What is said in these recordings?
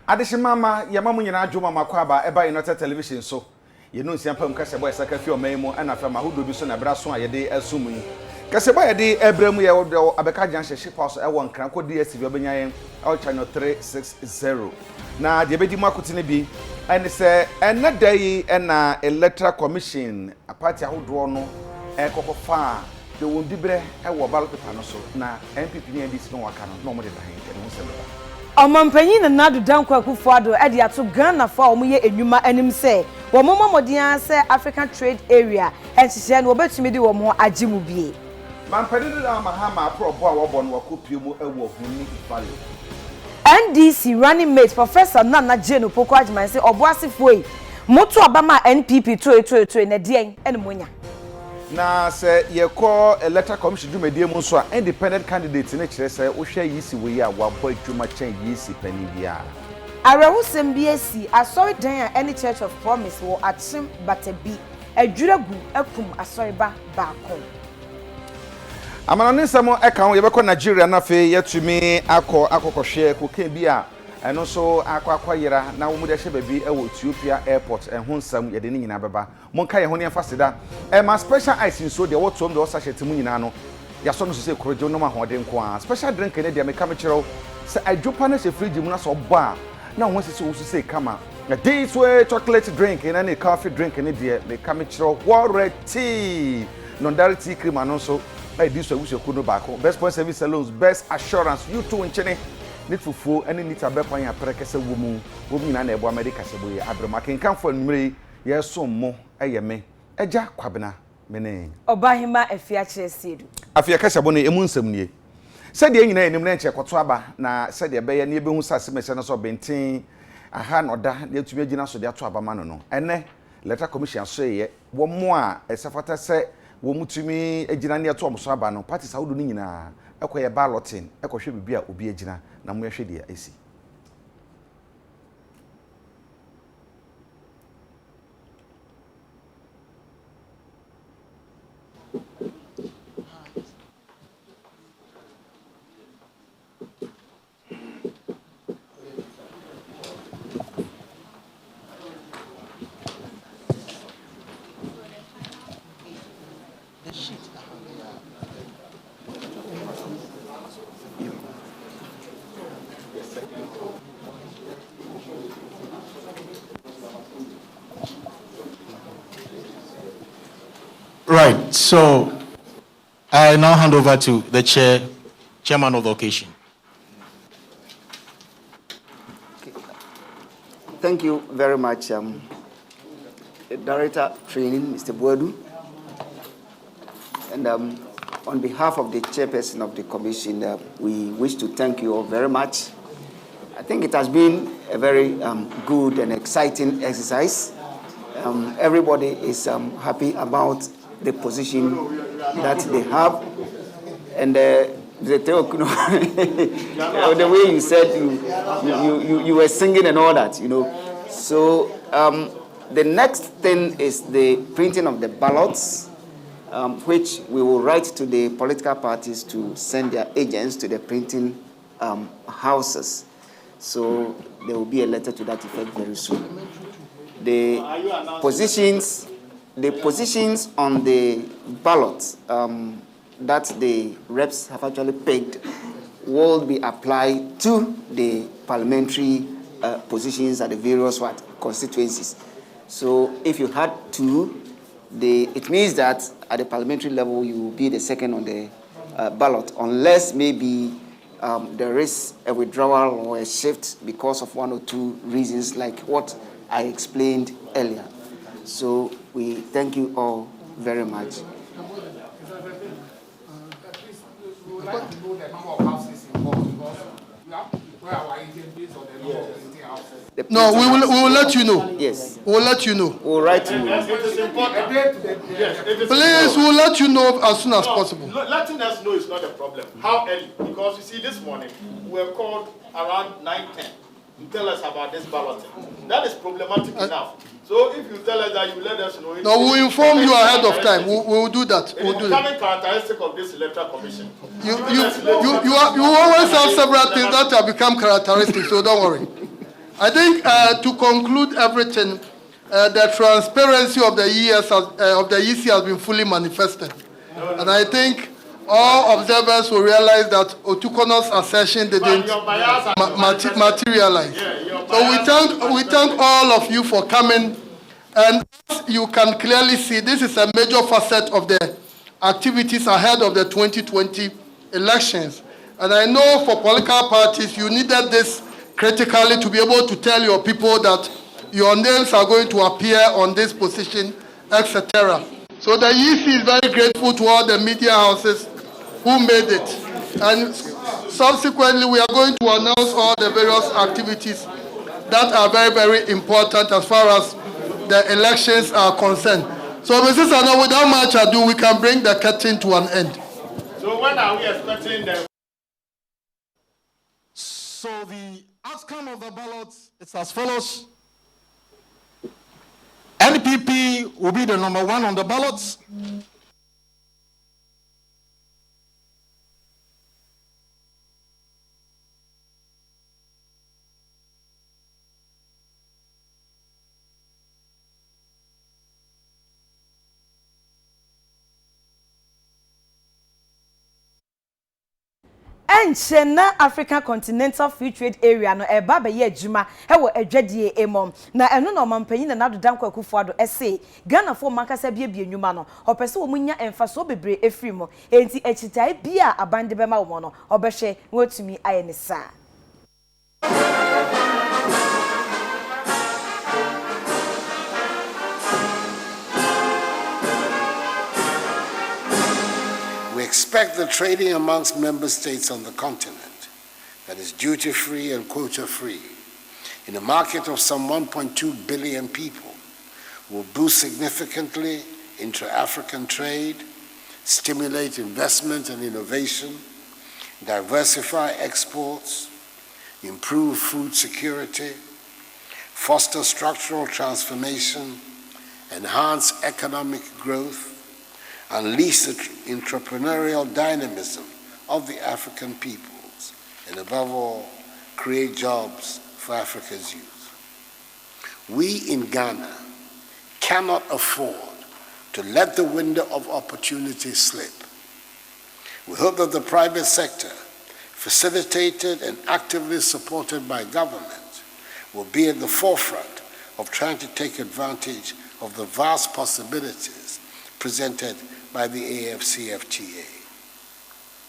Adeshimama yamamu nyina adwuma makwaba eba United Television so ye no nsia pam kase boy saka fi o memo ana fa mahodo bi so na bra so ayede asum yi kase boy yede ebrem ye wo abeka jan hyehye pass e won kran ko DSTV obenya yen all channel 360 na de bedi makote ne bi ene se ene dai na electoral commission party ahodo no e kokofa de won dibre e wo ballot paper no so na MPP ne ndc no waka no mo de dan e no se Omampanyin na nadu dankwa kufuado e de ato Ghana fa omoye enwuma anim se wo momodian se African Trade Area enhihye no obetumi de wo mo agimu bie Mampanyin da Mahama probo a wo bo no wakopie mu ewo Huni-Valley NDC running mate Professor Nana Jeno Poko Agya say Obuasi foi moto abama NPP 222 na dien ene monya na se ye call electoral commission do medie mu so a independent candidate ne kire se wo hwe yisi we ya wa boy twuma chen yisi pani bia Arewusem BSc asori dan a any Church of Promise wo atim batabi adwuragu akum asoriba baako amana nsamo e kan ye be ko Nigeria na fe yetumi akokohwe ko kan bi a eno so akwayira na wo mu de hye baby e wo Ethiopia airport ho nsam ye de ni nyina beba monka ye ho ne fasida e ma special ice so de wotom de osahye temu nyina no ya so no so se kroje no ma hoden ko a special drink ne de me ka me kiro se adwopa na se fridge mu na so bo a na ho sese wo so se kama na this way chocolate drink and any coffee drink ne de me ka me kiro warranty non dirty cream no so I do so we no back best point service salons best assurance you two nchene need fufu any need abekwan ya prekese womu nyina na ebo America seboye abrema kenkan fo numere yeso mo eyeme Agya Kwabena mene Obahima Afia Asiedu Afia kasa bo ne emu nsam nie sede nyina enim na nche kwoto aba na sede beye na ebehu sase mese na so benten aha no da na etumi agina so de ato aba ma no ene letter commission so ye wo mo a esafata se wo mutumi agina ne ato omso aba no party saudu ni nyina ekoye balloting ekohwe bibia obi agina na mo yehwe dia esi Right, so I now hand over to the chairman of the occasion. Okay. Thank you very much, Director Training, Mr. Buadu. And on behalf of the chairperson of the commission, we wish to thank you all very much. I think it has been a very good and exciting exercise. Everybody is happy about the position that they have, and the way you said you were singing and all that, you know. So the next thing is the printing of the ballots, which we will write to the political parties to send their agents to the printing houses. So there will be a letter to that effect very soon. The positions on the ballot that the reps have actually picked will be applied to the parliamentary positions at the various constituencies. So if you had two, it means that at the parliamentary level you will be the second on the ballot, unless maybe there is a withdrawal or a shift because of one or two reasons, like what I explained earlier. So we thank you all very much. No, we will let you know. Yes. We will let you know. We'll write to you. Please, we will let you know as soon as possible. Letting us know is not a problem. How early? Because you see, this morning we were called around 9:10 to tell us about this balloting. That is problematic enough. So if you tell us that, you let us know. No, we will inform you ahead of time. We will do that. It is becoming characteristic of this electoral commission. You always have several things that have become characteristic, so don't worry. I think to conclude everything, the transparency of the EC has been fully manifested. And I think all observers will realize that Otukono's assertion didn't materialize. So we thank all of you for coming. And as you can clearly see, this is a major facet of the activities ahead of the 2020 elections. And I know for political parties, you needed this critically to be able to tell your people that your names are going to appear on this position, etc. So the EC is very grateful to all the media houses who made it. And subsequently, we are going to announce all the various activities that are very, very important as far as the elections are concerned. So, Mrs. Anna, without much ado, we can bring the curtain to an end. So when are we expecting the... So the outcome of the ballots is as follows. NPP will be the number 1 on the ballots. Enchena African Continental Free Trade Area no eba be ye adwuma e wo adwadie emom na eno no mampanyi na nadodan kwakufuado ese Ghana fo makasa bia enwuma no opese wo munya emfaso bebre efiri mo enti echitai bia abande bema wo no obehwe wotumi aye ne sa. We expect the trading amongst member states on the continent, that is duty-free and quota-free, in a market of some 1.2 billion people, will boost significantly intra-African trade, stimulate investment and innovation, diversify exports, improve food security, foster structural transformation, enhance economic growth, unleash the entrepreneurial dynamism of the African peoples, and above all, create jobs for Africa's youth. We in Ghana cannot afford to let the window of opportunity slip. We hope that the private sector, facilitated and actively supported by government, will be at the forefront of trying to take advantage of the vast possibilities presented by the AfCFTA.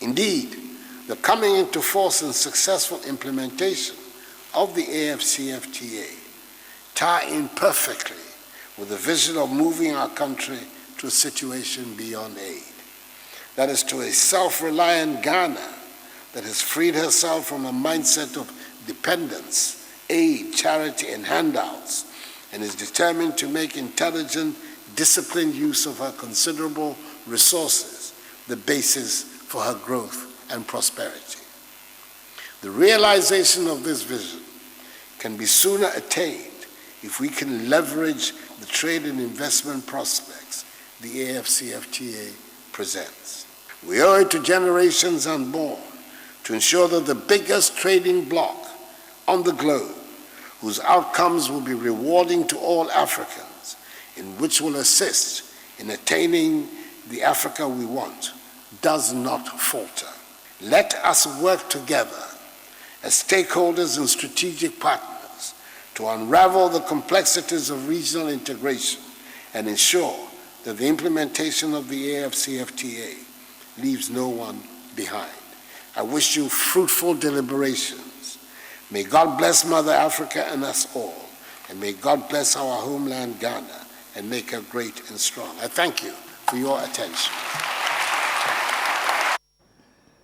Indeed, the coming into force and successful implementation of the AfCFTA tie in perfectly with the vision of moving our country to a situation beyond aid. That is, to a self-reliant Ghana that has freed herself from a mindset of dependence, aid, charity, and handouts, and is determined to make intelligent, disciplined use of her considerable resources the basis for her growth and prosperity. The realization of this vision can be sooner attained if we can leverage the trade and investment prospects the AfCFTA presents. We owe it to generations unborn to ensure that the biggest trading bloc on the globe, whose outcomes will be rewarding to all Africans, and which will assist in attaining the Africa we want, does not falter. Let us work together as stakeholders and strategic partners to unravel the complexities of regional integration and ensure that the implementation of the AfCFTA leaves no one behind. I wish you fruitful deliberations. May God bless Mother Africa and us all, and may God bless our homeland Ghana and make her great and strong. I thank you for your attention.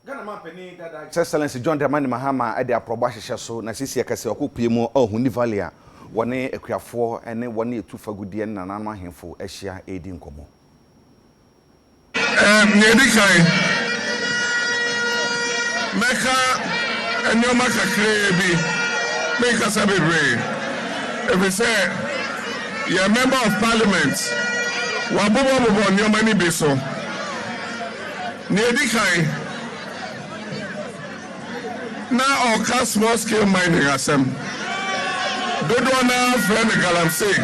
Ghana Mampeni Dada His Excellency John Dramani Mahama at the Aprobation so na sisi akase okupie o Huni-Valley a wone akuafo ene wone etufa gudie na nanma hemfo ahia edi nkomo. Nyedikai meka enyoma kakre bi meka sabebre if say you're a member of parliament wabobo nyoma ni beso Nyedikai na oka small scale mining asem dodo na friend Galamsey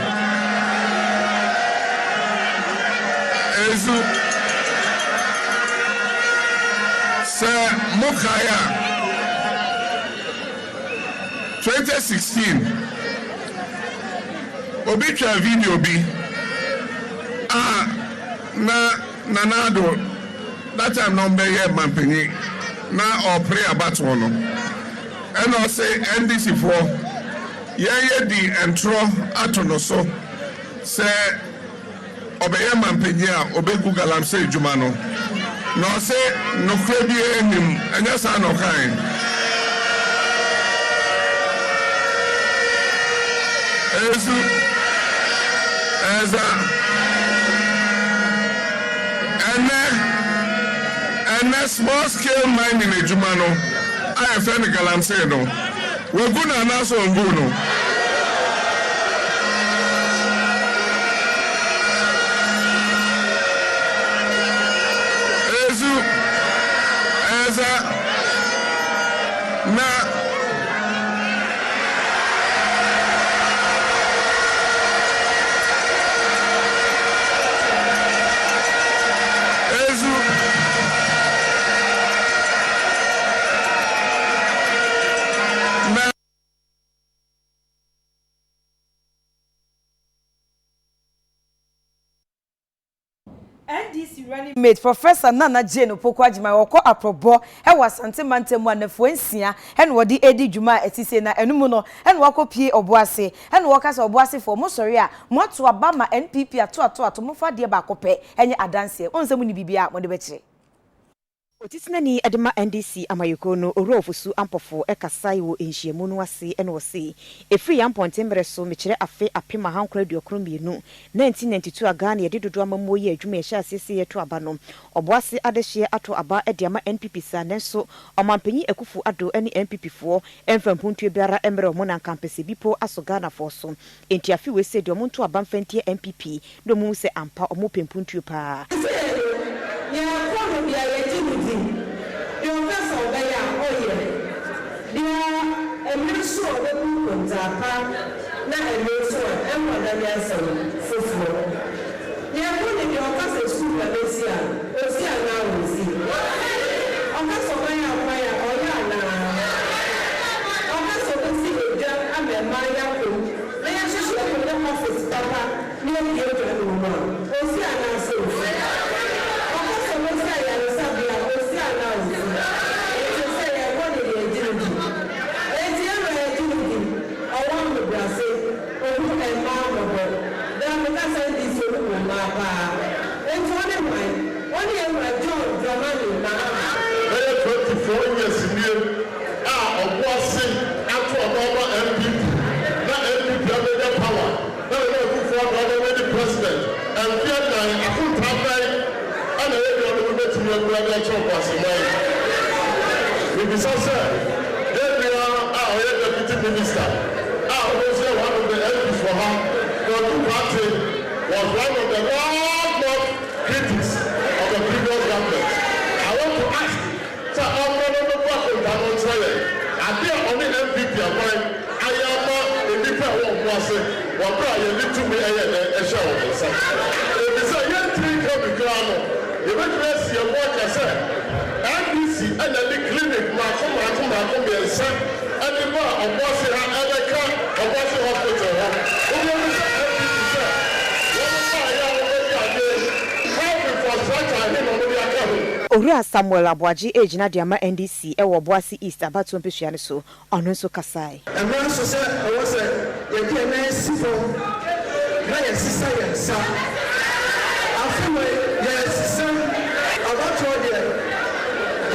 ezu se mokaya 2016 obi twa video bi na nanado that time number here mampeni na or pray about one and I say NDC for ye di entro atono so say obeye mampeni a obegu Galamsey djuma no no say no kwe bi enim enya sa no kan ezu eza and small scale mining in Jumano, I have found Galamsey no. We're going to announce on Guno. Mate Professor Nana Jane Opokwajima woko aprobo e wasante mantemu anafo nsia e no wodi edi dwuma etise na enumu no e no wakopie Obuasi e no wakasa Obuasi for mosori a moto abama NPP ato mofa de ba kope enye adanse onsemu ni bibia mo de bekire Otisinani edema NDC amayoko no orofusu ampofo ekasai wo enhyiemu no ase ene wose efri yamponte mreso mekire afe apema hankra duokromienu 1992 agane yede dodo amamu ye adwuma ehya asese yeto aba no Obuasi adehye ato aba ediama NPP sa nenso omampanyi ekufu ado ene NPP fo emfampuntu biara emre omo na campus bipo asogana fo so enti afi we se de omo nto aba mfantie NPP do mu se ampa omo pempuntu pa Owura Samuel Abwaji ejina diama NDC e wo Obuasi East abato mpesua ne so ono nso kasai. Emra so se e wo se ye di na sifo na ye sisa ye sa. Afuwe ye sisa abato de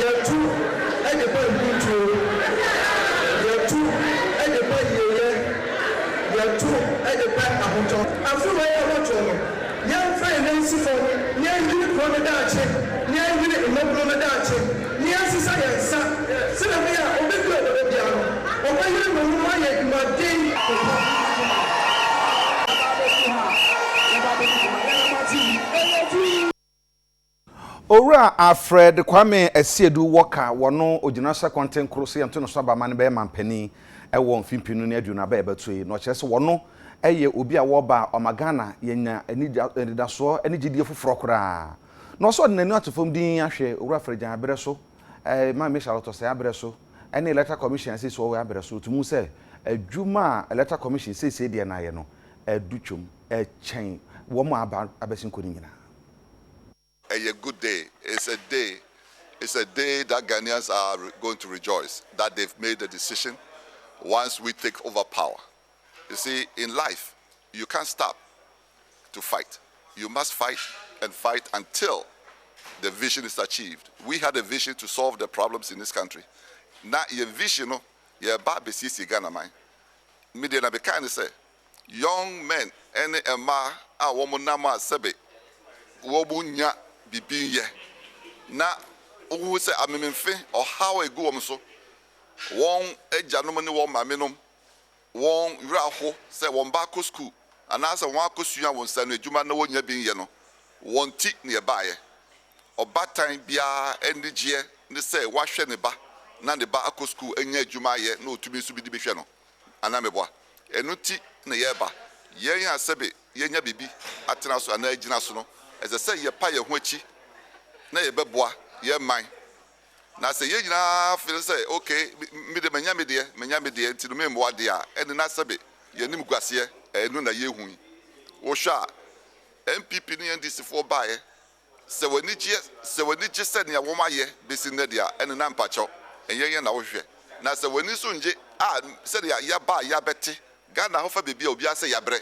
ye tu e de pa buntu ye tu e de pa ye tu e de pa ahunto. Afuwe ye abato no ye fa ye sifo ye ndi ko na dache Owura Alfred Kwame Asiedu Walker wono ojinasa content cross yanto no so ba man be mampani ɛwɔ mfimpinu ne adu na ba ɛbɛto yi no kyerɛ sɛ wɔno ɛyɛ obi a wɔba ɔmagana yɛnya anidasoɔ ani gidie foforɔ koraa na ɔsɔ de n'ani atofam din ahwɛ owura fragyan abrɛ so ma me Charlotte sɛ abrɛ so ɛne electoral commission sɛ so wɔ abrɛ so tumu sɛ adwuma electoral commission sɛ deɛ na ayɛ no adutwom ɛkyɛn wɔn aba abɛsinko ni nyina. A good day. It's a day that Ghanaians are going to rejoice that they've made a decision once we take over power. You see, in life, you can't stop to fight. You must fight and fight until the vision is achieved. We had a vision to solve the problems in this country. Now, your vision, your baby sees Ghana mine. Media na be kind of say, young men, any ema, a woman nama sebe, wobunya bibiye. Na, who say amemfe or how a go so. One a gentleman, one maminum, one raho, say one bako school, and as a one costume one send a juma no one being yeno, one tick nearby. Or bad time bia any year, they say, wash any ba, none the bako school, and ye juma ye, no to be subi bishano, and I'm a boy. A no tick nearby. Ye ya sebe, ye nya bibi, Atanaso and Ejinasono, as I say, ye pay a huichi, nay bebois, ye mine. Now say ye na feel say okay me de menya me de nti no me mboa de a ene na sabe ye nim guase enu na ye hu wo hwa MPP ni NDC for bae se wani je se ne wo maye besi na de a ene na mpacho enye na wo hwe na se wani so nje a se de ya ba ya beti Ghana ho fa bebi a obi ase yabre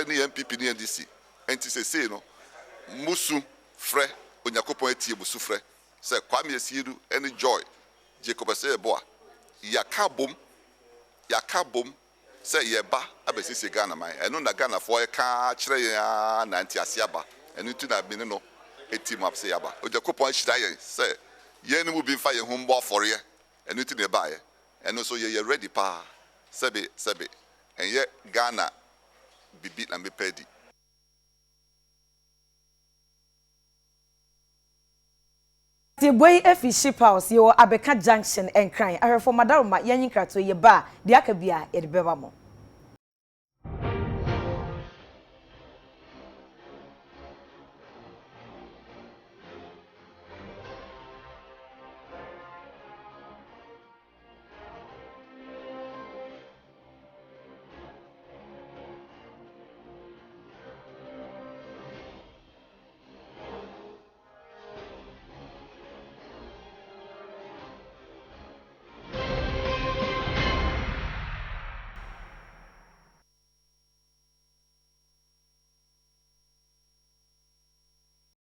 ni MPP ni NDC enti se no musu frɛ onyakopon atie musu frɛ say Asiedu any joy Jacob say boa yaka bom say yeba abesisi Ghana man eno na Ghana for ka kire ya na ntiase aba eno tu na bini no etim up say aba Ojekopon hira yen say ye ni mu bi fa ye ho mbo afore eno tu na ba ye eno so ye ready pa sebe enye Ghana bibi na mepedi. The boy efi ship house yo Abeka Junction and crying. I heard from Madaruma Yanyin Krato ye ba the Akabia ye beba mo.